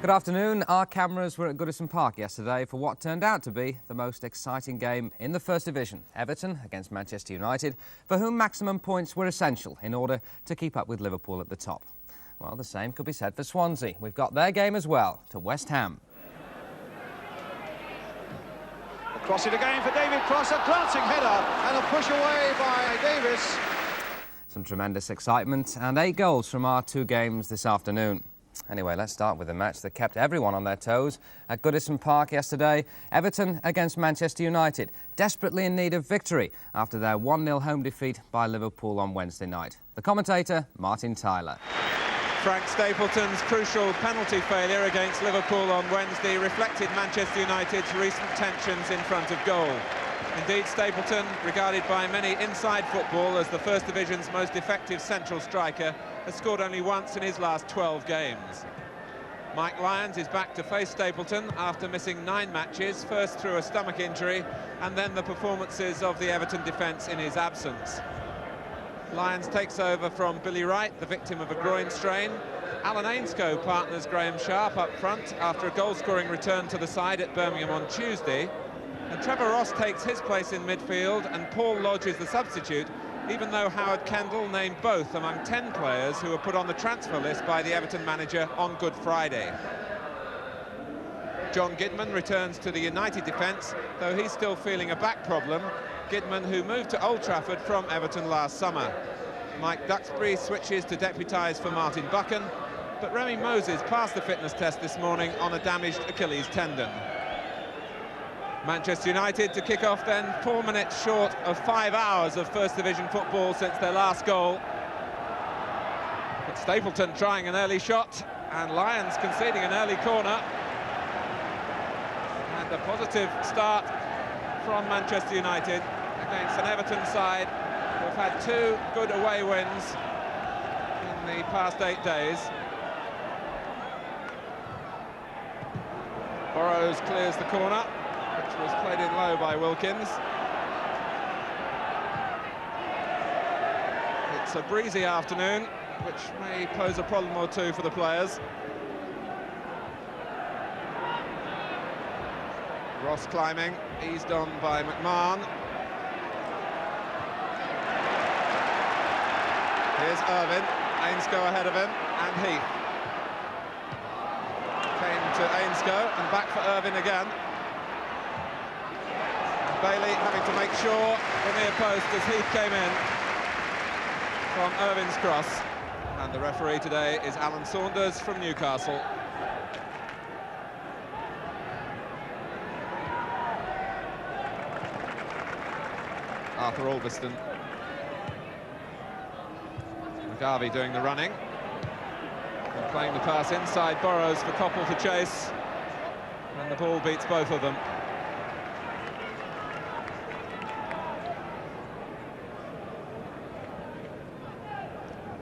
Good afternoon. Our cameras were at Goodison Park yesterday for what turned out to be the most exciting game in the First Division. Everton against Manchester United, for whom maximum points were essential in order to keep up with Liverpool at the top. Well, the same could be said for Swansea. We've got their game as well, to West Ham. Across it again for David Cross, a glancing header and a push away by Davis. Some tremendous excitement and 8 goals from our 2 games this afternoon. Anyway, let's start with the match that kept everyone on their toes at Goodison Park yesterday. Everton against Manchester United, desperately in need of victory after their 1-0 home defeat by Liverpool on Wednesday night. The commentator, Martin Tyler. Frank Stapleton's crucial penalty failure against Liverpool on Wednesday reflected Manchester United's recent tensions in front of goal. Indeed, Stapleton, regarded by many inside football as the First Division's most effective central striker, has scored only once in his last 12 games. Mike Lyons is back to face Stapleton after missing 9 matches, first through a stomach injury and then the performances of the Everton defence in his absence. Lyons takes over from Billy Wright, the victim of a groin strain. Alan Ainscough partners Graham Sharp up front after a goal-scoring return to the side at Birmingham on Tuesday. And Trevor Ross takes his place in midfield and Paul Lodge is the substitute, even though Howard Kendall named both among 10 players who were put on the transfer list by the Everton manager on Good Friday. John Gidman returns to the United defence, though he's still feeling a back problem. Gidman, who moved to Old Trafford from Everton last summer. Mike Duxbury switches to deputise for Martin Buchan, but Remy Moses passed the fitness test this morning on a damaged Achilles tendon. Manchester United to kick off then, 4 minutes short of 5 hours of First Division football since their last goal. But Stapleton trying an early shot and Lyons conceding an early corner. And a positive start from Manchester United against an Everton side who have had 2 good away wins in the past 8 days. Burrows clears the corner, which was played in low by Wilkins. It's a breezy afternoon, which may pose a problem or 2 for the players. Ross climbing, eased on by McMahon. Here's Irvine, Ainscough ahead of him, and Heath. Came to Ainscough, and back for Irvine again. And Bailey having to make sure the near post as Heath came in from Irvine's cross. And the referee today is Alan Saunders from Newcastle. Arthur Albiston. Garvey doing the running. And playing the pass inside Burrows for Coppell to chase. And the ball beats both of them.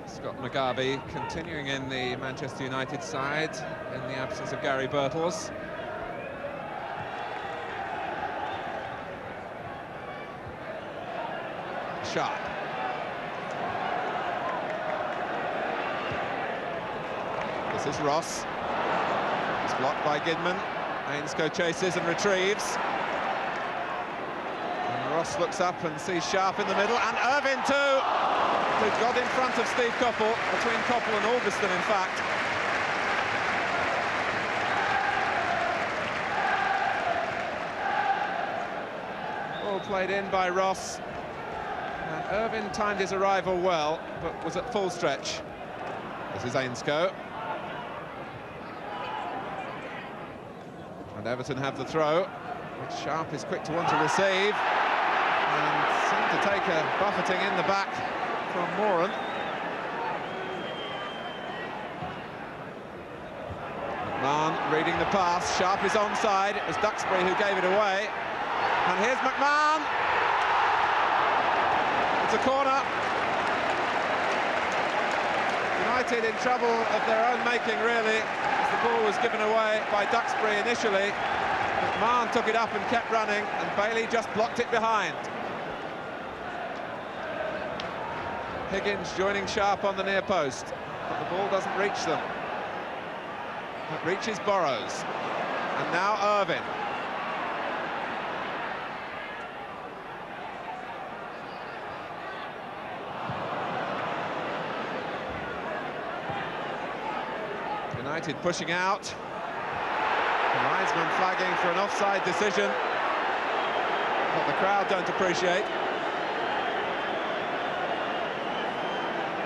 Scott McGarvey continuing in the Manchester United side in the absence of Gary Birtles. Sharp. This is Ross. It's blocked by Gidman. Ainscough chases and retrieves. And Ross looks up and sees Sharp in the middle, and Irvine too, who got in front of Steve Coppell, between Coppell and Albiston in fact. Ball played in by Ross. And Irvine timed his arrival well, but was at full stretch. This is Ainscough. And Everton have the throw, which Sharp is quick to want to receive. And seemed to take a buffeting in the back from Moran. McMahon reading the pass. Sharp is onside. It was Duxbury who gave it away. And here's McMahon. It's a corner. United in trouble of their own making, really, as the ball was given away by Duxbury initially. McMahon took it up and kept running, and Bailey just blocked it behind. Higgins joining Sharp on the near post, but the ball doesn't reach them. That reaches Burrows. And now Irvine. United pushing out. The linesman flagging for an offside decision. What the crowd don't appreciate.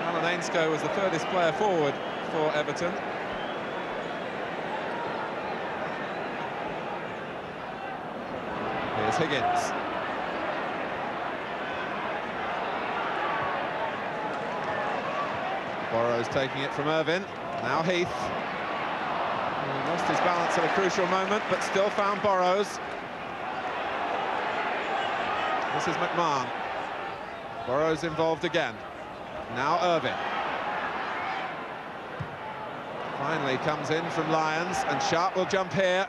Alan Ainscough was the furthest player forward for Everton. Here's Higgins. Burrows taking it from Irvine. Now Heath. He lost his balance at a crucial moment, but still found Burrows. This is McMahon. Burrows involved again. Now Irvine. Finally comes in from Lyons, and Sharp will jump here.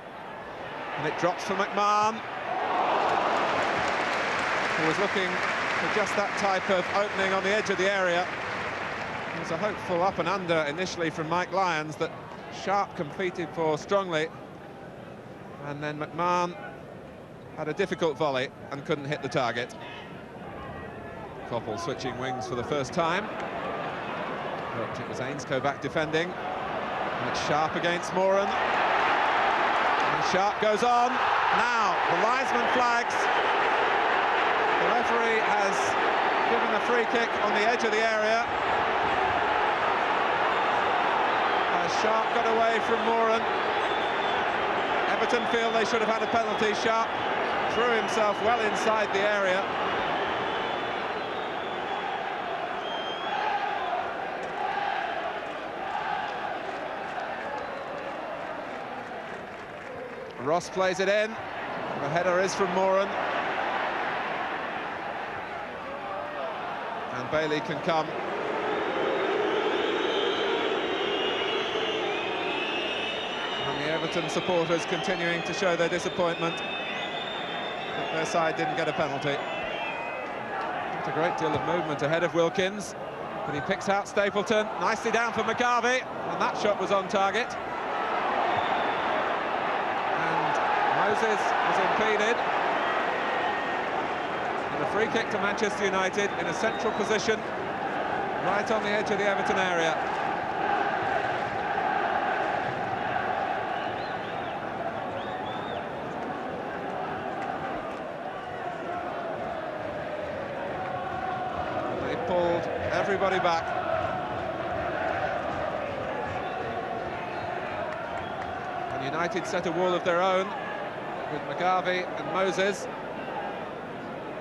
And it drops for McMahon, who was looking for just that type of opening on the edge of the area. It was a hopeful up and under initially from Mike Lyons that Sharp competed for strongly. And then McMahon had a difficult volley and couldn't hit the target. Koppel switching wings for the first time. But it was Ainscough back defending. And it's Sharp against Moran. And Sharp goes on. Now, the linesman flags. The referee has given a free kick on the edge of the area. As Sharp got away from Moran. Everton feel they should have had a penalty. Sharp threw himself well inside the area. Ross plays it in. The header is from Moran. And Bailey can come. And the Everton supporters continuing to show their disappointment that their side didn't get a penalty. Not a great deal of movement ahead of Wilkins, but he picks out Stapleton. Nicely down for McGarvey, and that shot was on target. Moses was impeded. And a free kick to Manchester United in a central position, right on the edge of the Everton area. They pulled everybody back. And United set a wall of their own, with McGarvey and Moses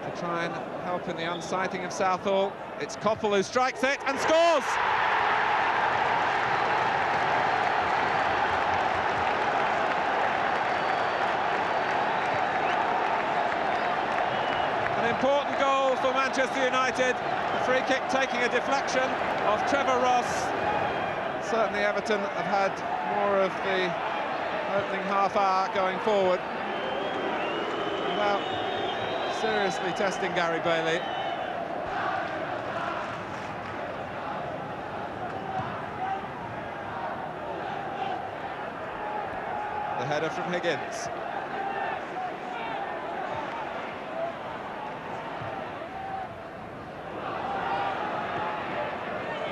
to try and help in the unsighting of Southall. It's Koppel who strikes it and scores! An important goal for Manchester United. The free kick taking a deflection of Trevor Ross. Certainly Everton have had more of the opening half hour going forward, without seriously testing Gary Bailey. The header from Higgins.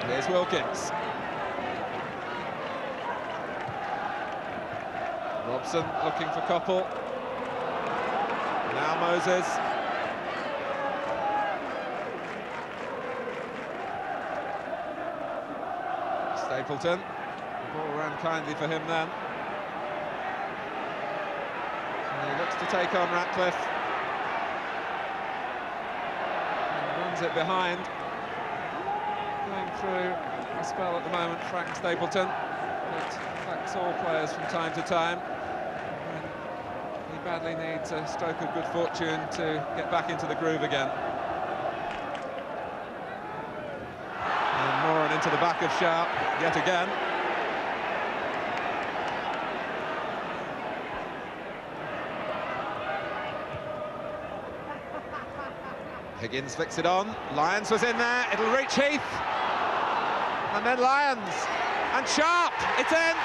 Here's Wilkins. Robson looking for Koppel. Now Moses. Stapleton. The ball ran kindly for him then. And he looks to take on Ratcliffe. And runs it behind. Going through a spell at the moment, Frank Stapleton. It affects all players from time to time. He badly needs a stroke of good fortune to get back into the groove again. And Moran into the back of Sharp yet again. Higgins flicks it on. Lyons was in there. It'll reach Heath. And then Lyons. And Sharp. It's in.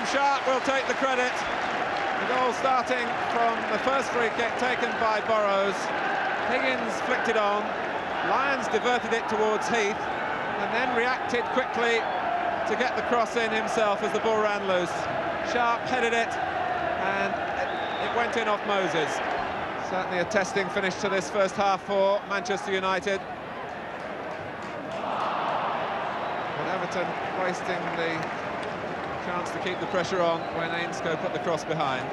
Graham Sharp will take the credit. The goal starting from the first free kick taken by Burrows. Higgins flicked it on. Lyons diverted it towards Heath and then reacted quickly to get the cross in himself as the ball ran loose. Sharp headed it and it went in off Moses. Certainly a testing finish to this first half for Manchester United. But Everton wasting the chance to keep the pressure on when Ainscough put the cross behind.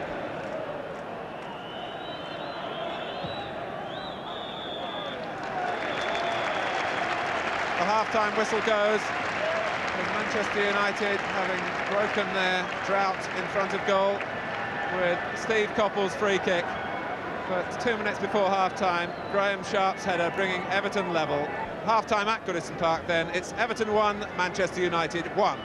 The half-time whistle goes, with Manchester United having broken their drought in front of goal with Steve Coppell's free kick. But 2 minutes before half-time, Graham Sharp's header bringing Everton level. Half-time at Goodison Park then, it's Everton 1, Manchester United 1.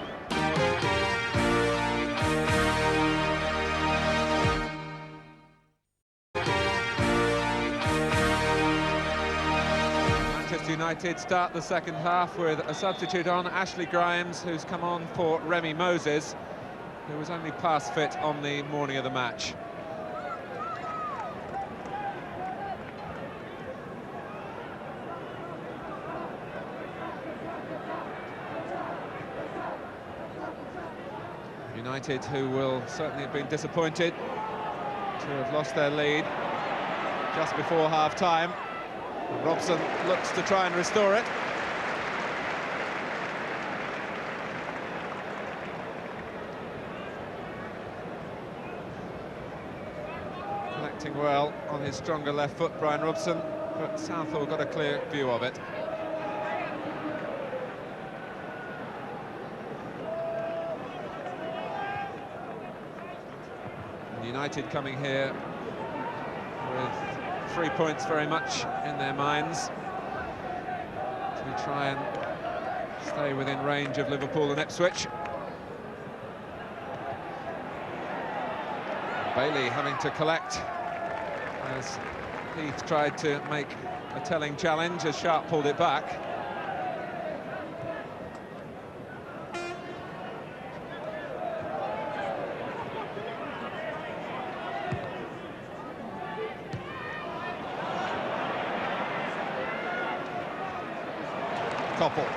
Manchester United start the second half with a substitute on, Ashley Grimes, who's come on for Remy Moses, who was only pass fit on the morning of the match. United, who will certainly have been disappointed to have lost their lead just before half-time. Robson looks to try and restore it. Collecting well on his stronger left foot, Brian Robson, but Southall got a clear view of it. United coming here with 3 points very much in their minds to try and stay within range of Liverpool and Ipswich. Bailey having to collect as Heath tried to make a telling challenge as Sharp pulled it back. Coppell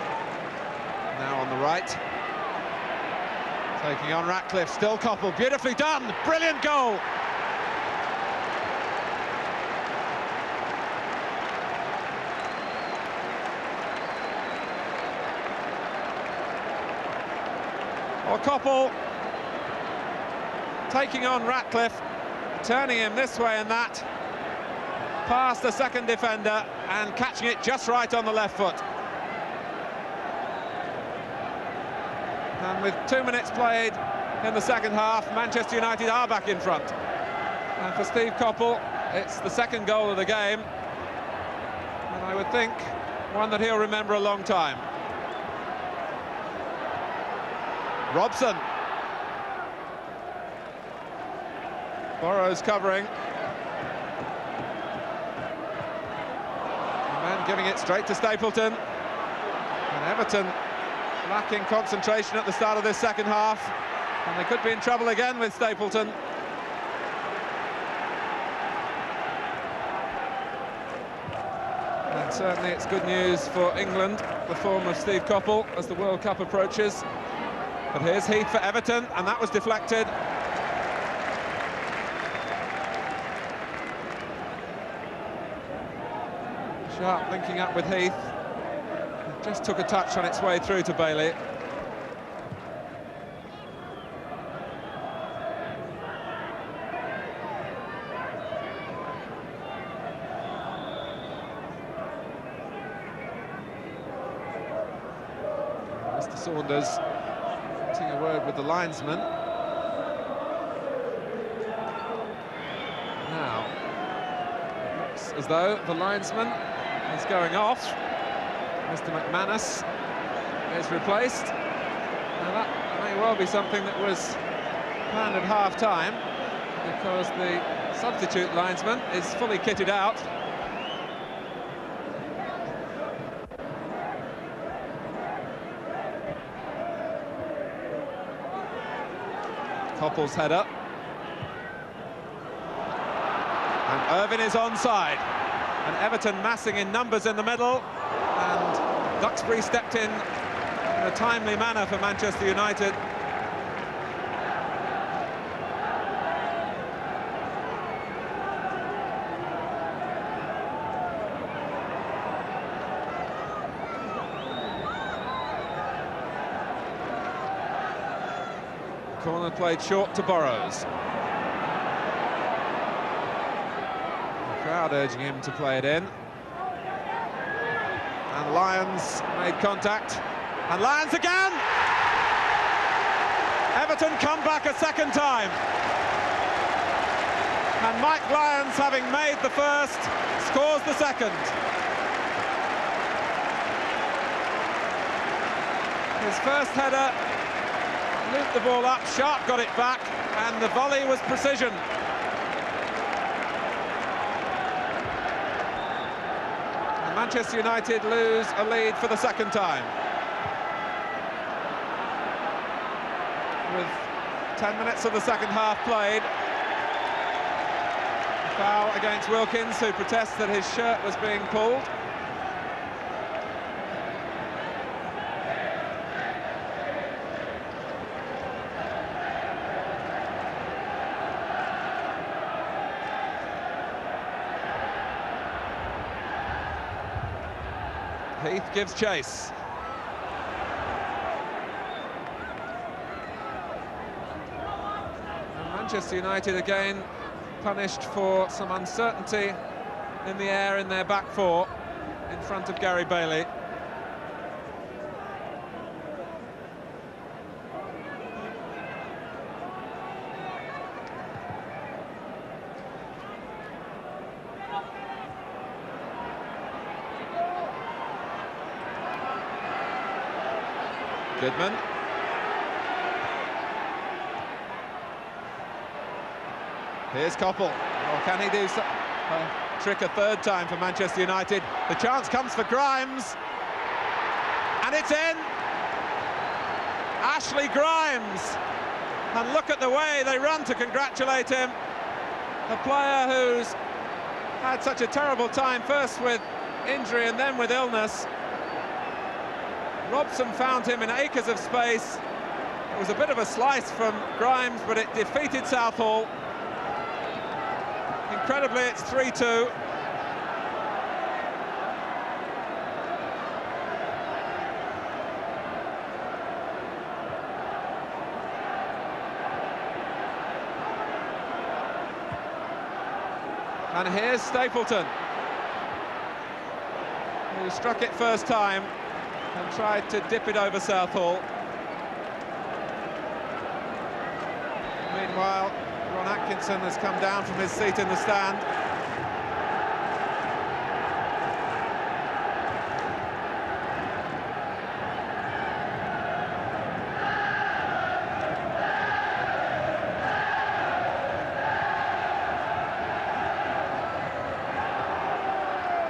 now on the right, taking on Ratcliffe, still Coppell, beautifully done, brilliant goal. Or Coppell taking on Ratcliffe, turning him this way and that, past the second defender and catching it just right on the left foot. And with 2 minutes played in the second half, Manchester United are back in front. And for Steve Coppell, it's the second goal of the game. And I would think one that he'll remember a long time. Robson. Burrows covering. And then giving it straight to Stapleton. And Everton lacking concentration at the start of this second half, and they could be in trouble again with Stapleton. And certainly it's good news for England, the form of Steve Coppell, as the World Cup approaches. But here's Heath for Everton, and that was deflected. Sharp linking up with Heath. Just took a touch on its way through to Bailey. Mr. Saunders getting a word with the linesman. Now, it looks as though the linesman is going off. Mr. McManus is replaced. Now that may well be something that was planned at half-time, because the substitute linesman is fully kitted out. Coppell's header. And Irvine is onside. And Everton massing in numbers in the middle. And Duxbury stepped in a timely manner for Manchester United. Corner played short to Burrows. The crowd urging him to play it in. And Lyons made contact. And Lyons again! Everton come back a second time. And Mike Lyons, having made the first, scores the second. His first header looped the ball up, Sharp got it back, and the volley was precision. And Manchester United lose a lead for the second time. With 10 minutes of the second half played. A foul against Wilkins, who protests that his shirt was being pulled. Heath gives chase. And Manchester United again punished for some uncertainty in the air in their back four in front of Gary Bailey. Goodman. Here's Coppell. Or can he do a trick a third time for Manchester United? The chance comes for Grimes. And it's in. Ashley Grimes. And look at the way they run to congratulate him. A player who's had such a terrible time, first with injury and then with illness. Robson found him in acres of space. It was a bit of a slice from Grimes, but it defeated Southall. Incredibly, it's 3-2. And here's Stapleton, who struck it first time and tried to dip it over Southall. Meanwhile, Ron Atkinson has come down from his seat in the stand.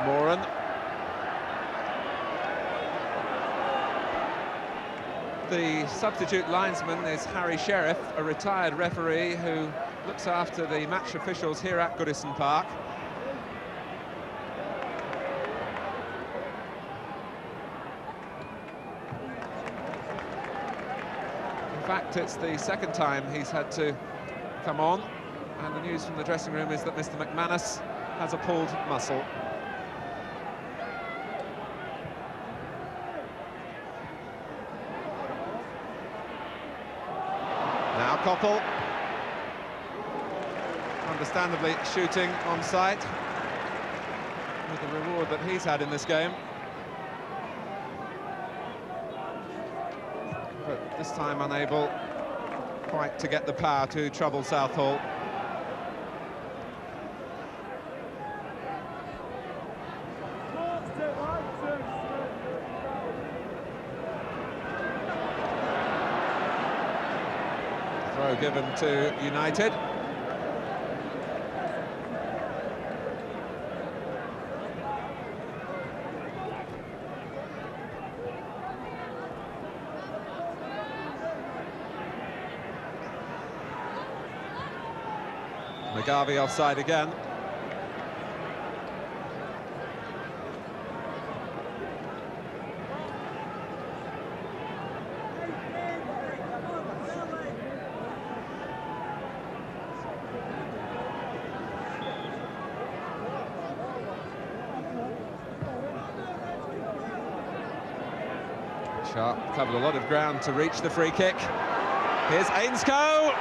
Moran. The substitute linesman is Harry Sheriff, a retired referee who looks after the match officials here at Goodison Park. In fact, it's the second time he's had to come on, and the news from the dressing room is that Mr. McManus has a pulled muscle. Now Coppell, understandably shooting on sight with the reward that he's had in this game. But this time unable quite to get the power to trouble Southall. Throw given to United. McGarvey offside again. Sharp covered a lot of ground to reach the free kick. Here's Ainscough.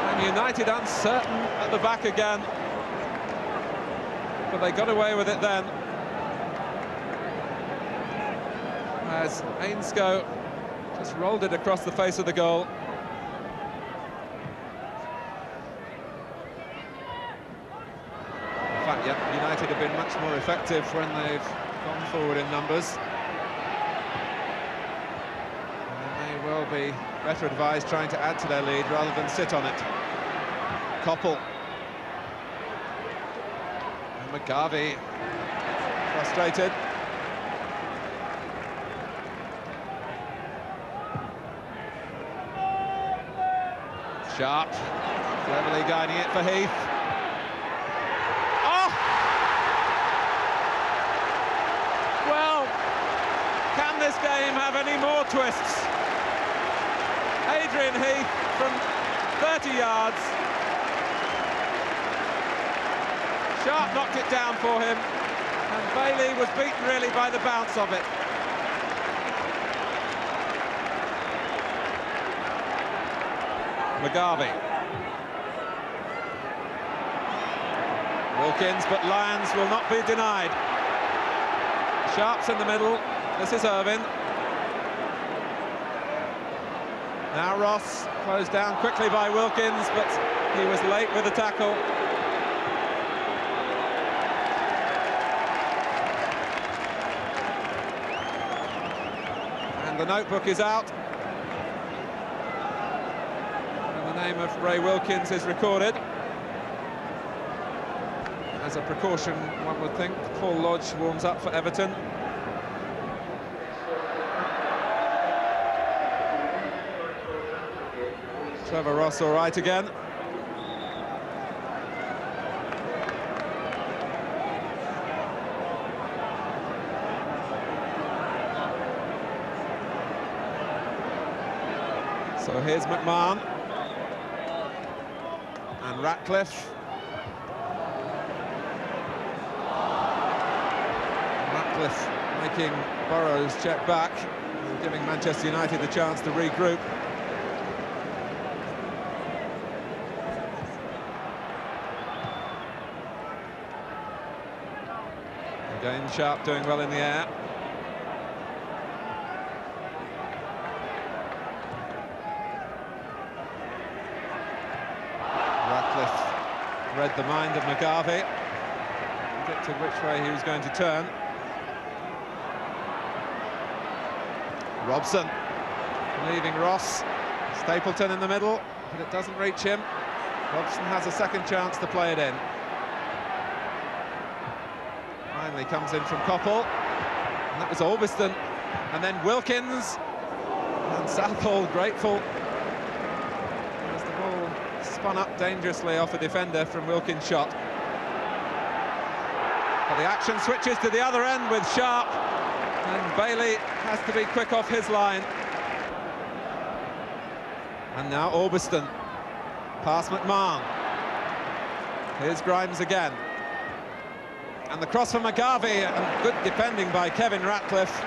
And United uncertain at the back again. But they got away with it then. As Ainscough just rolled it across the face of the goal. In fact, yeah, United have been much more effective when they've gone forward in numbers. Will be better advised trying to add to their lead rather than sit on it. Koppel. And McGarvey frustrated. Sharp cleverly guiding it for Heath. Oh! Well, can this game have any more twists? Adrian Heath from 30 yards. Sharp knocked it down for him, and Bailey was beaten really by the bounce of it. McGarvey. Wilkins, but Lyons will not be denied. Sharp's in the middle. This is Irvine. Now Ross, closed down quickly by Wilkins, but he was late with the tackle. And the notebook is out. And the name of Ray Wilkins is recorded. As a precaution, one would think, Paul Lodge warms up for Everton. Trevor Ross all right again. So here's McMahon. And Ratcliffe. Ratcliffe making Burrows check back, giving Manchester United the chance to regroup. Again, Sharp doing well in the air. Ratcliffe read the mind of McGarvey, predicted which way he was going to turn. Robson leaving Ross. Stapleton in the middle, but it doesn't reach him. Robson has a second chance to play it in. Finally comes in from Koppel, and that was Orbiston, and then Wilkins, and Southall grateful as the ball spun up dangerously off a defender from Wilkins' shot. But the action switches to the other end with Sharp, and Bailey has to be quick off his line. And now Orbiston, past McMahon. Here's Grimes again. And the cross from McGarvey, and good defending by Kevin Ratcliffe.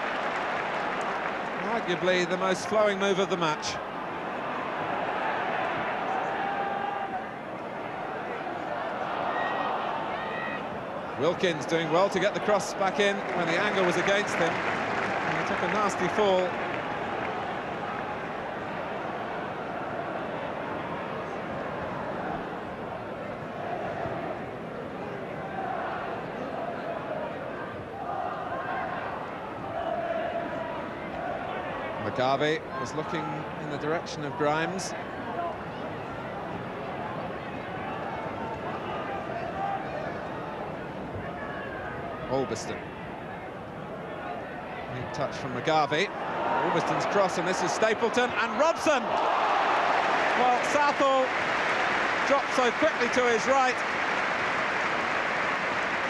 Arguably the most flowing move of the match. Wilkins doing well to get the cross back in when the angle was against him. And he took a nasty fall. McGarvey was looking in the direction of Grimes. Orbiston. Neat touch from McGarvey. Orbiston's cross, and this is Stapleton and Robson. Well, Southall dropped so quickly to his right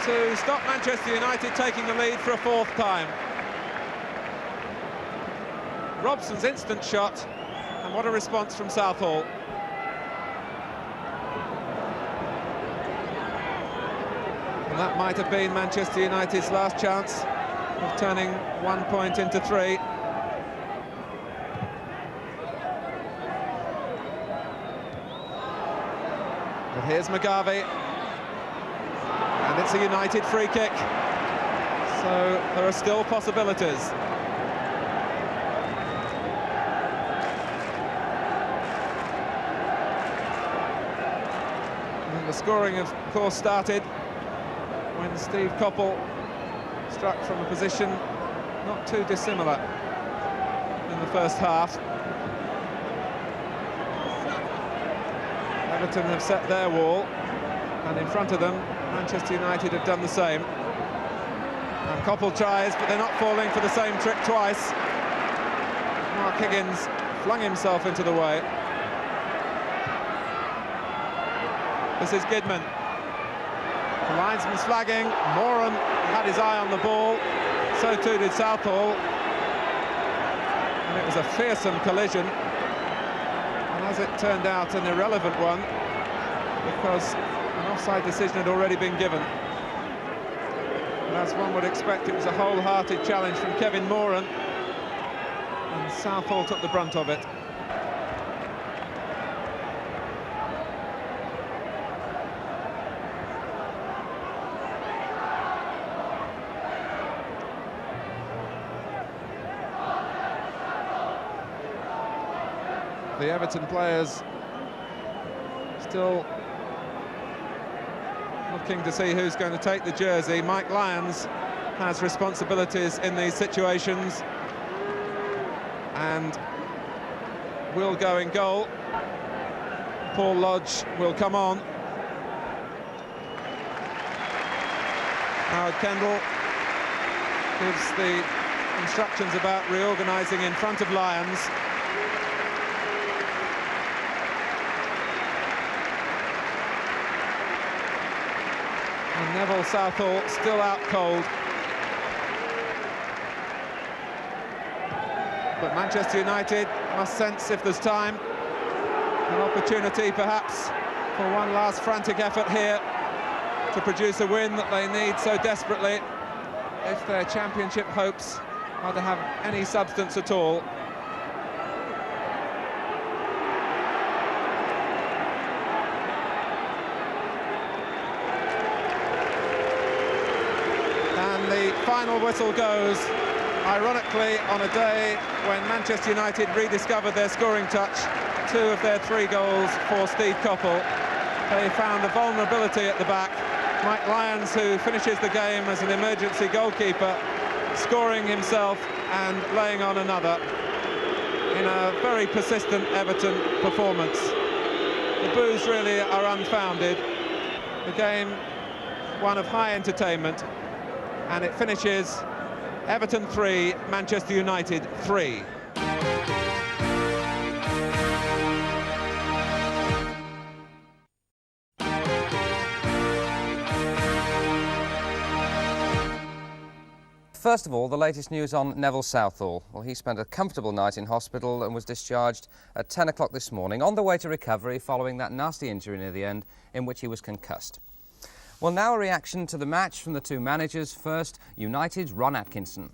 to stop Manchester United taking the lead for a fourth time. Robson's instant shot, and what a response from Southall. And that might have been Manchester United's last chance of turning 1 point into 3. But here's McGarvey, and it's a United free kick, so there are still possibilities. And the scoring, of course, started when Steve Coppell struck from a position not too dissimilar in the first half. Everton have set their wall, and in front of them, Manchester United have done the same. And Coppell tries, but they're not falling for the same trick twice. Mark Higgins flung himself into the way. This is Gidman. The linesman's flagging. Moran had his eye on the ball, so too did Southall. And it was a fearsome collision. And as it turned out, an irrelevant one, because an offside decision had already been given. And as one would expect, it was a wholehearted challenge from Kevin Moran, and Southall took the brunt of it. The Everton players still looking to see who's going to take the jersey. Mike Lyons has responsibilities in these situations and will go in goal. Paul Lodge will come on. Howard Kendall gives the instructions about reorganising in front of Lyons. And Neville Southall still out cold. But Manchester United must sense, if there's time, an opportunity perhaps for one last frantic effort here to produce a win that they need so desperately if their championship hopes are to have any substance at all. The final whistle goes, ironically, on a day when Manchester United rediscovered their scoring touch. 2 of their 3 goals for Steve Coppell. They found a vulnerability at the back. Mike Lyons, who finishes the game as an emergency goalkeeper, scoring himself and laying on another in a very persistent Everton performance. The boos really are unfounded. The game, one of high entertainment. And it finishes Everton 3, Manchester United 3. First of all, the latest news on Neville Southall. Well, he spent a comfortable night in hospital and was discharged at 10 o'clock this morning on the way to recovery following that nasty injury near the end in which he was concussed. Well, now a reaction to the match from the 2 managers. First, United's Ron Atkinson.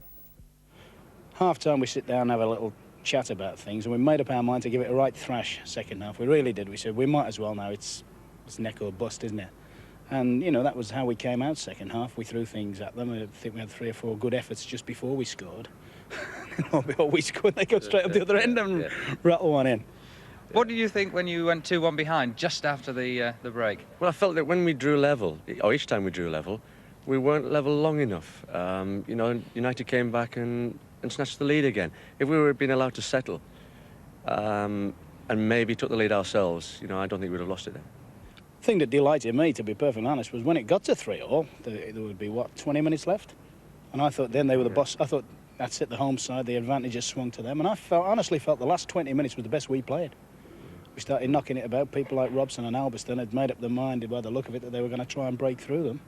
Half-time we sit down and have a little chat about things, and we made up our mind to give it a right thrash second half. We really did. We said we might as well now. It's neck or bust, isn't it? And, you know, that was how we came out second half. We threw things at them. I think we had 3 or 4 good efforts just before we scored. Before we scored, they go straight up the other end and rattle one in. What did you think when you went 2-1 behind just after the break? Well, I felt that when we drew level, or each time we drew level, we weren't level long enough. You know, United came back and snatched the lead again. If we were being allowed to settle and maybe took the lead ourselves, you know, I don't think we'd have lost it then. The thing that delighted me, to be perfectly honest, was when it got to 3-all, there would be, what, 20 minutes left? And I thought then they were the boss. I thought, that's it, the home side, the advantage has swung to them. And I honestly felt the last 20 minutes was the best we played. we started knocking it about. People like Robson and Albiston had made up their mind by the look of it that they were going to try and break through them.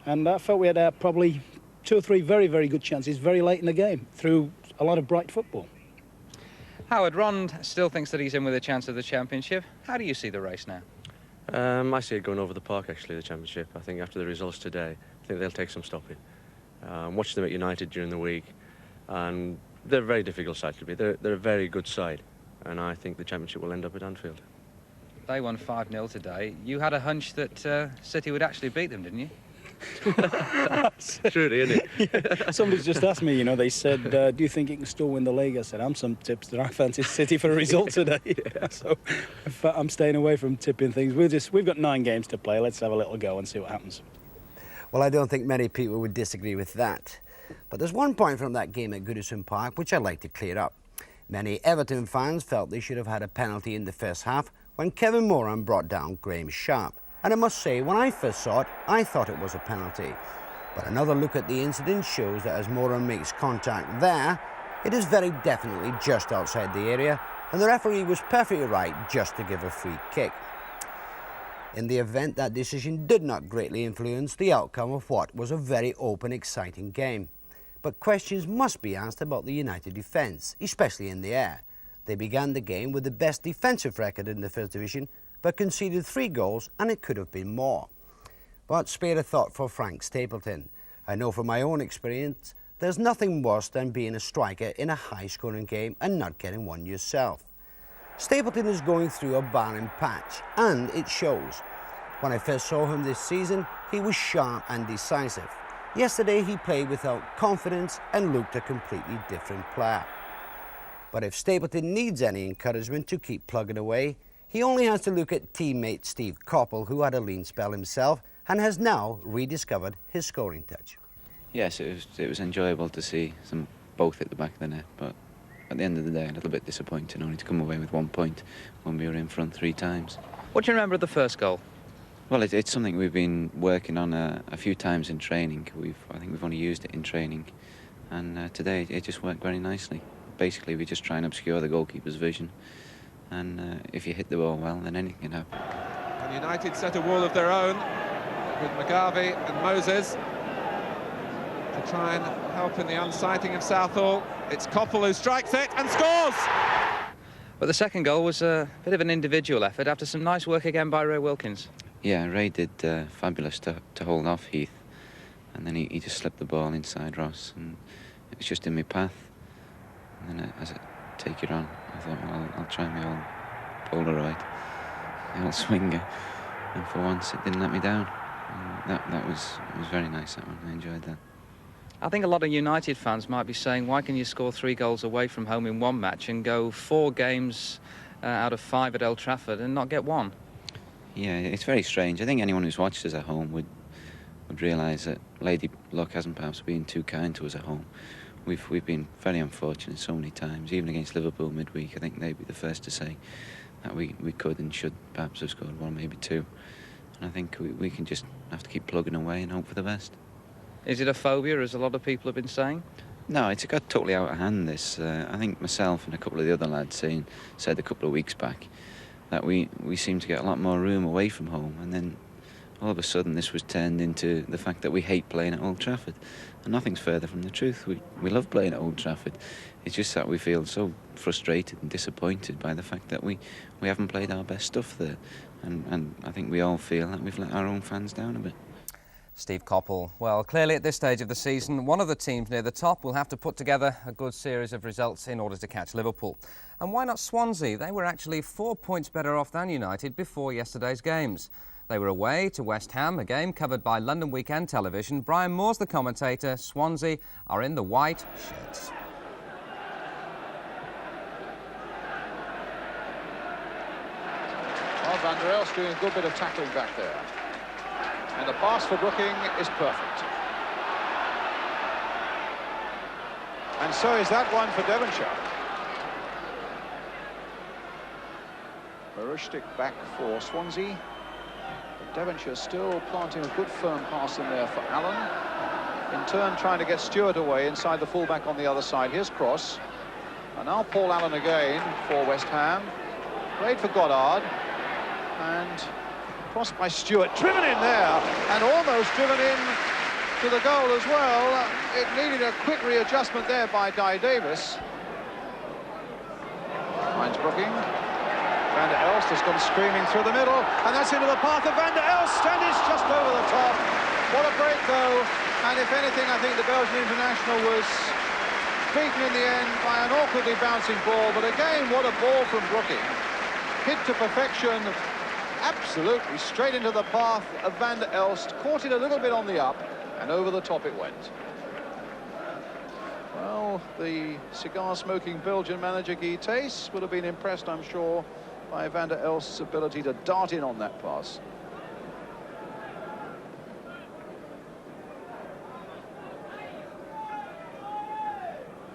And I felt we had probably 2 or 3 very, very good chances very late in the game through a lot of bright football. Howard, Ron still thinks that he's in with a chance of the championship. How do you see the race now? I see it going over the park, actually, the championship. I think after the results today, I think they'll take some stopping. Watched them at United during the week, and they're a very difficult side to beat. They're a very good side, and I think the championship will end up at Anfield. They won 5-0 today. You had a hunch that City would actually beat them, didn't you? Truly, isn't it? Yeah. Somebody's just asked me, you know, they said, do you think you can still win the league? I said, I'm some tips that I fancy City for a result today. So I'm staying away from tipping things. We've got 9 games to play. Let's have a little go and see what happens. Well, I don't think many people would disagree with that. But there's one point from that game at Goodison Park which I'd like to clear up. Many Everton fans felt they should have had a penalty in the first half when Kevin Moran brought down Graham Sharp. And I must say, when I first saw it, I thought it was a penalty. But another look at the incident shows that as Moran makes contact there, it is very definitely just outside the area, and the referee was perfectly right just to give a free kick. In the event, that decision did not greatly influence the outcome of what was a very open, exciting game. But questions must be asked about the United defence, especially in the air. They began the game with the best defensive record in the First Division, but conceded 3 goals, and it could have been more. But spare a thought for Frank Stapleton. I know from my own experience, there's nothing worse than being a striker in a high-scoring game and not getting one yourself. Stapleton is going through a barren patch, and it shows. When I first saw him this season, he was sharp and decisive. Yesterday, he played without confidence and looked a completely different player. But if Stapleton needs any encouragement to keep plugging away, he only has to look at teammate Steve Coppell, who had a lean spell himself and has now rediscovered his scoring touch. Yes, it was enjoyable to see them both at the back of the net, but at the end of the day, a little bit disappointing only to come away with 1 point when we were in front 3 times. What do you remember of the first goal? Well, it's something we've been working on a few times in training. I think we've only used it in training, and today it just worked very nicely. Basically, we just try and obscure the goalkeeper's vision, and if you hit the ball well, then anything can happen. And United set a wall of their own with McGarvey and Moses to try and help in the unsighting of Southall. It's Coppell who strikes it and scores! But the second goal was a bit of an individual effort after some nice work again by Ray Wilkins. Yeah, Ray did fabulous to hold off Heath, and then he just slipped the ball inside Ross, and it was just in my path. And then as I take it on, I thought, well, I'll try my old Polaroid, the old swinger, and for once it didn't let me down. And that was very nice, that one. I enjoyed that. I think a lot of United fans might be saying, why can you score 3 goals away from home in one match and go 4 games out of 5 at Old Trafford and not get 1? Yeah, it's very strange. I think anyone who's watched us at home would realise that Lady Luck hasn't perhaps been too kind to us at home. We've been very unfortunate so many times, even against Liverpool midweek. I think they'd be the first to say that we could and should perhaps have scored 1, maybe 2. And I think we can just have to keep plugging away and hope for the best. Is it a phobia, as a lot of people have been saying? No, it's got totally out of hand, this. I think myself and a couple of the other lads said a couple of weeks back that we seem to get a lot more room away from home, and then all of a sudden this was turned into the fact that we hate playing at Old Trafford. And nothing's further from the truth. We love playing at Old Trafford. It's just that we feel so frustrated and disappointed by the fact that we haven't played our best stuff there. And I think we all feel that we've let our own fans down a bit. Steve Coppell. Well, clearly at this stage of the season, one of the teams near the top will have to put together a good series of results in order to catch Liverpool. And why not Swansea? They were actually 4 points better off than United before yesterday's games. They were away to West Ham, a game covered by London Weekend Television. Brian Moore's the commentator. Swansea are in the white shirts. Well, Van der Elst doing a good bit of tackling back there. And the pass for Brooking is perfect. And so is that one for Devonshire. Marustic back for Swansea. But Devonshire still planting a good firm pass in there for Allen. In turn trying to get Stewart away inside the fullback on the other side. Here's Cross. And now Paul Allen again for West Ham. Played for Goddard, and crossed by Stewart, driven in there, and almost driven in to the goal as well. It needed a quick readjustment there by Di Davis. Finds Brooking. Van der Elst has gone screaming through the middle, and that's into the path of Van der Elst, and it's just over the top. What a break, though, and if anything, I think the Belgian international was beaten in the end by an awkwardly bouncing ball, but again, what a ball from Brooking. Hit to perfection, absolutely straight into the path of Van der Elst, caught it a little bit on the up, and over the top it went. Well, the cigar-smoking Belgian manager Guy Thys would have been impressed, I'm sure, by Van der Elst's ability to dart in on that pass.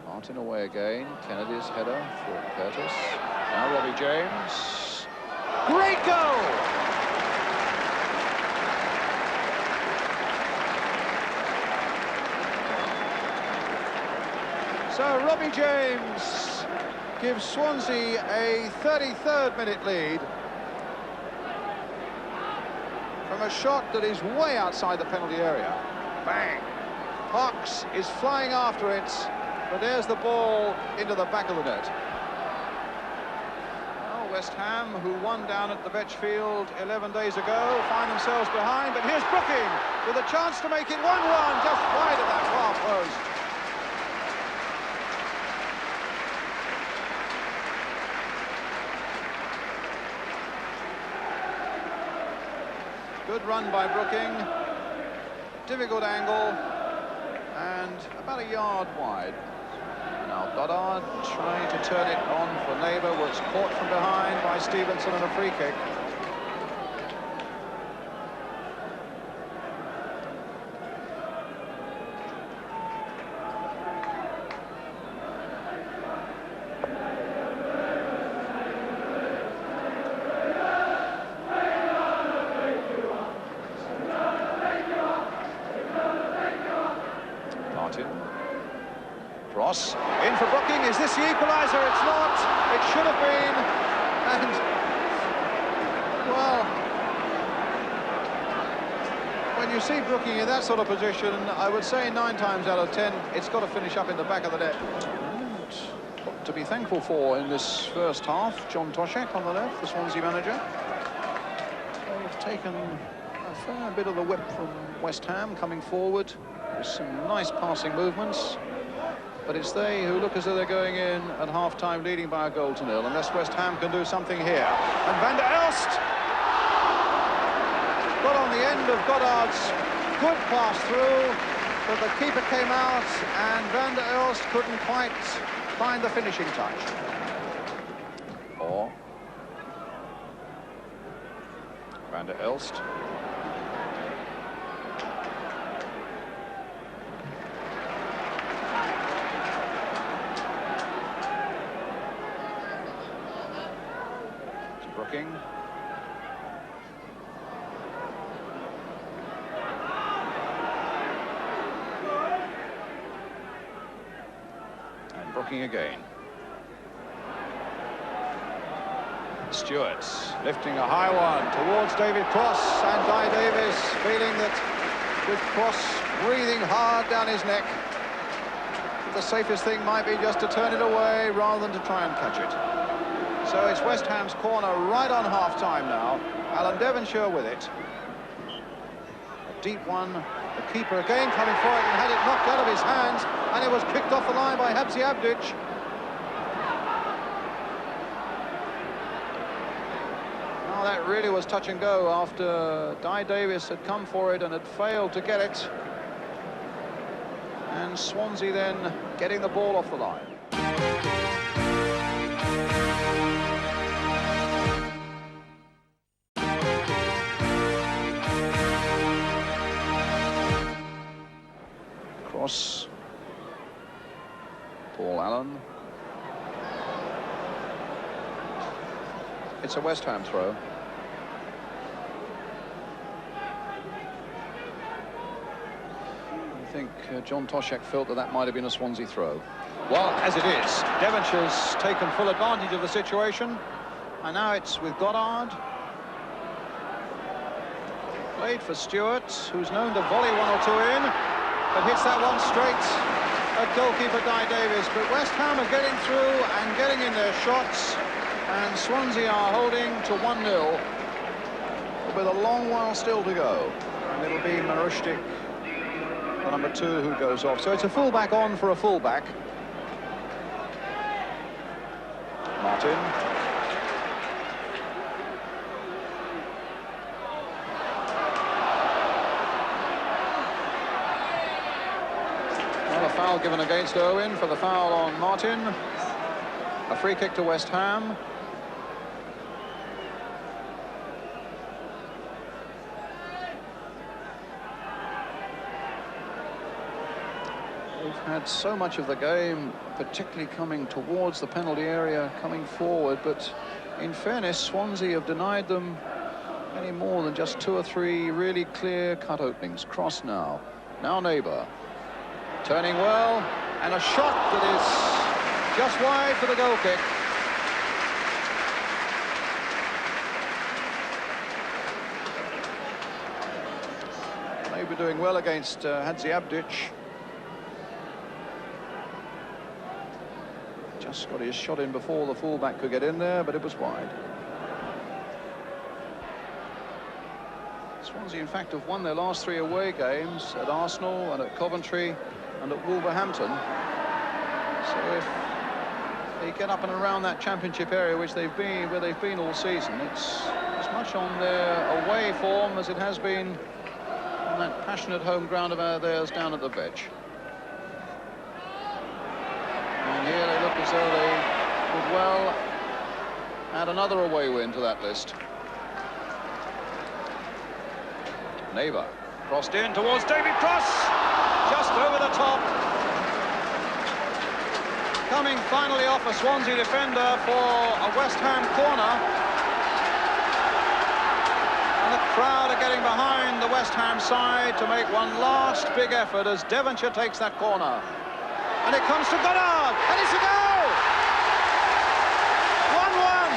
Martin away again. Kennedy's header for Curtis. Now Robbie James. Great goal! So Robbie James gives Swansea a 33rd minute lead from a shot that is way outside the penalty area. Bang! Parks is flying after it, but there's the ball into the back of the net. Well, West Ham, who won down at the Vetchfield 11 days ago, find themselves behind, but here's Brooking with a chance to make it 1-1, just wide of that far post. Good run by Brooking, difficult angle, and about a yard wide. Now Goddard trying to turn it on for Neighbour, was caught from behind by Stevenson and a free kick. Cross in for Brooking. Is this the equaliser? It's not. It should have been. And well, when you see Brooking in that sort of position, I would say 9 times out of 10, it's got to finish up in the back of the net. And what to be thankful for in this first half, John Toshak on the left, the Swansea manager. They've taken a fair bit of the whip from West Ham coming forward with some nice passing movements. But it's they who look as though they're going in at half-time leading by a 1-0, unless West Ham can do something here. And Van der Elst got on the end of Goddard's good pass through, but the keeper came out and Van der Elst couldn't quite find the finishing touch. Or Van der Elst. Brooking. And Brooking again. Stewart lifting a high one towards David Cross, and Di Davis feeling that with Cross breathing hard down his neck, the safest thing might be just to turn it away rather than to try and catch it. So it's West Ham's corner right on half-time now. Alan Devonshire with it. A deep one. The keeper again coming for it and had it knocked out of his hands, and it was kicked off the line by Habsi Abdic. Now that really was touch and go after Di Davis had come for it and had failed to get it. And Swansea then getting the ball off the line. Cross. Paul Allen. It's a West Ham throw. I think John Toshak felt that might have been a Swansea throw. Well, as it is, Devonshire's taken full advantage of the situation, And now it's with Goddard. Played for Stewart, who's known to volley one or two in, but hits that one straight at goalkeeper Guy Davies. But West Ham are getting through and getting in their shots, and Swansea are holding to 1-0 with a long while still to go. And it'll be Marushtik, the number 2, who goes off. So it's a fullback on for a fullback. Martin. Well, a foul given against Owen for the foul on Martin. A free kick to West Ham. They've had so much of the game, particularly coming towards the penalty area, coming forward, but in fairness, Swansea have denied them any more than just 2 or 3 really clear-cut openings. Cross now. Now Neighbour. Turning well, and a shot that is just wide for the goal kick. Neighbour doing well against Hadziabdic. Just got his shot in before the fullback could get in there, but it was wide. Swansea, in fact, have won their last 3 away games at Arsenal and at Coventry and at Wolverhampton. So if they get up and around that championship area, which they've been, where they've been all season, it's as much on their away form as it has been on that passionate home ground of theirs down at the Veg. And here they look as though they would well add another away win to that list. Neighbour crossed in towards David Cross, just over the top. Coming finally off a Swansea defender for a West Ham corner. And the crowd are getting behind the West Ham side to make one last big effort as Devonshire takes that corner. And it comes to Goddard, and it's a goal! 1-1.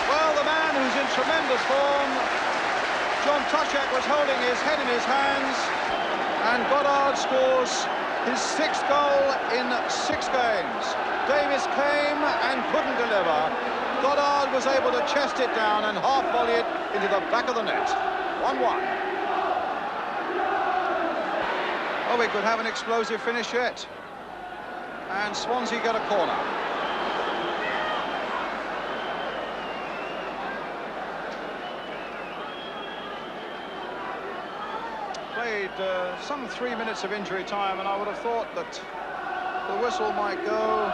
Well, the man who's in tremendous form, John Toshak, was holding his head in his hands, and Goddard scores his 6th goal in 6 games. Davis came and couldn't deliver. Goddard was able to chest it down and half-volley it into the back of the net. 1-1. Oh, we could have an explosive finish yet. And Swansea get a corner. Played some 3 minutes of injury time, and I would have thought that the whistle might go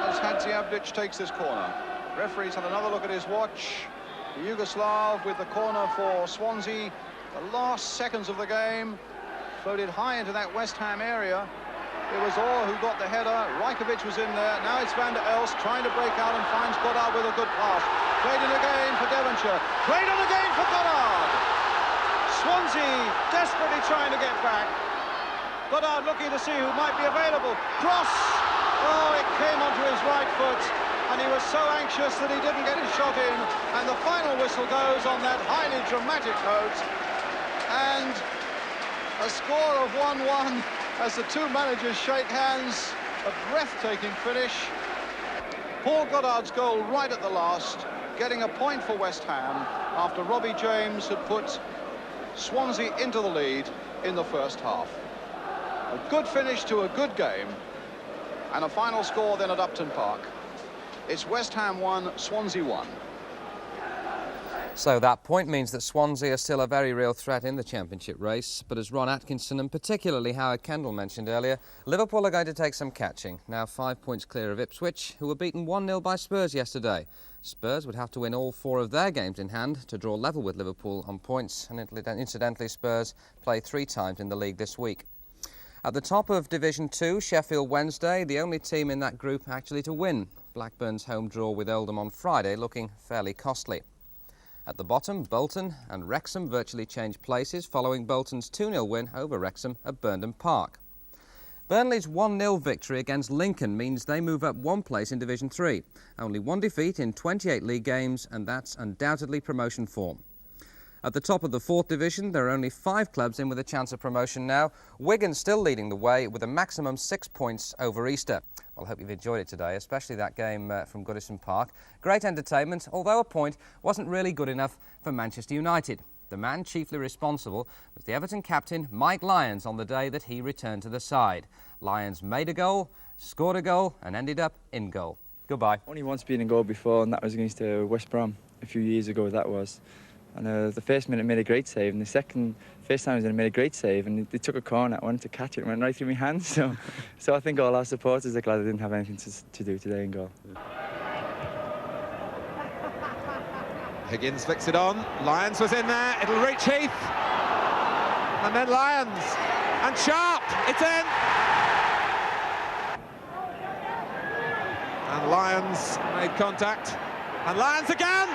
as Hadziabdic takes this corner. Referee's had another look at his watch. The Yugoslav with the corner for Swansea. The last seconds of the game, floated high into that West Ham area. It was Orr who got the header. Rajkovic was in there. Now it's Van der Elst trying to break out and finds Goddard with a good pass. Played in again for Devonshire. Played on again for Goddard. Swansea desperately trying to get back. Goddard looking to see who might be available. Cross. Oh, it came onto his right foot, and he was so anxious that he didn't get his shot in. And the final whistle goes on that highly dramatic note. And a score of 1-1 as the 2 managers shake hands. A breathtaking finish. Paul Goddard's goal right at the last, getting a point for West Ham after Robbie James had put Swansea into the lead in the first half. A good finish to a good game, and a final score then at Upton Park. It's West Ham 1, Swansea 1. So that point means that Swansea are still a very real threat in the championship race, but as Ron Atkinson and particularly Howard Kendall mentioned earlier, Liverpool are going to take some catching, now 5 points clear of Ipswich, who were beaten 1-0 by Spurs yesterday. Spurs would have to win all 4 of their games in hand to draw level with Liverpool on points, and incidentally Spurs play 3 times in the league this week. At the top of Division 2, Sheffield Wednesday, the only team in that group actually to win. Blackburn's home draw with Oldham on Friday looking fairly costly. At the bottom, Bolton and Wrexham virtually changed places following Bolton's 2-0 win over Wrexham at Burnden Park. Burnley's 1-0 victory against Lincoln means they move up one place in Division 3. Only one defeat in 28 league games, and that's undoubtedly promotion form. At the top of the 4th division, there are only 5 clubs in with a chance of promotion now. Wigan still leading the way with a maximum 6 points over Easter. Well, I hope you've enjoyed it today, especially that game from Goodison Park. Great entertainment, although a point wasn't really good enough for Manchester United. The man chiefly responsible was the Everton captain, Mike Lyons, on the day that he returned to the side. Lyons made a goal, scored a goal, and ended up in goal. Goodbye. Only once been in goal before, and that was against West Brom a few years ago, that was. And the first minute made a great save, and first time I was in, made a great save, and they took a corner. I wanted to catch it, and went right through my hands. So I think all our supporters are glad they didn't have anything to do today in goal. Higgins flicks it on. Lyons was in there. It'll reach Heath. And then Lyons. And Sharp. It's in. And Lyons made contact. And Lyons again.